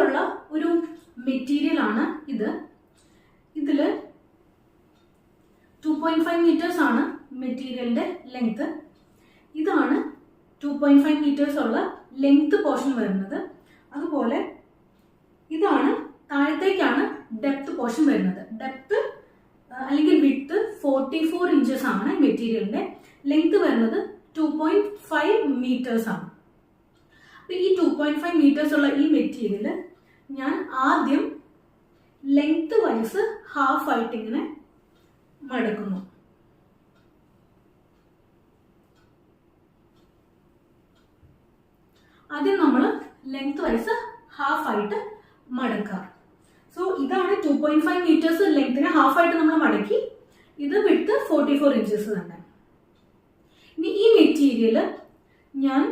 ഇതുപോലുള്ള ഒരു മെറ്റീരിയൽ ആണ് ഇത്. ഇതില് 2.5 മീറ്റേഴ്സ് ആണ് മെറ്റീരിയലിന്റെ ലെങ്ത്. ഇതാണ് 2.5 മീറ്റേഴ്സ് ഉള്ള ലെങ്ത് പോർഷൻ വരുന്നത്. അതുപോലെ ഇതാണ് താഴത്തേക്കാണ് ഡെപ്ത് പോർഷൻ വരുന്നത്. ഡെപ്ത് അല്ലെങ്കിൽ വിഡ്ത്ത് 44 ഇഞ്ചസ് ആണ് മെറ്റീരിയലിന്റെ. ലെങ്ത് വരുന്നത് 2.5 മീറ്റേഴ്സ് ആണ്. അപ്പൊ ഈ 2.5 മീറ്റേഴ്സ് ഉള്ള ഈ മെറ്റീരിയൽ ഞാൻ ആദ്യം ലെങ്ത് വൈസ് ഹാഫ് ആയിട്ട് ഇങ്ങനെ മടക്കുന്നു. ആദ്യം നമ്മൾ ലെങ്ത് വൈസ് ഹാഫ് ആയിട്ട് മടക്കുക. സോ ഇതാണ് 2.5 മീറ്റേഴ്സ് ലെങ്തിനെ ഹാഫ് ആയിട്ട് നമ്മൾ മടക്കി. ഇത് വിഡ്ത്ത് 44 ഇഞ്ചസ് തന്നെ. ഇനി ഈ മെറ്റീരിയൽ ഞാൻ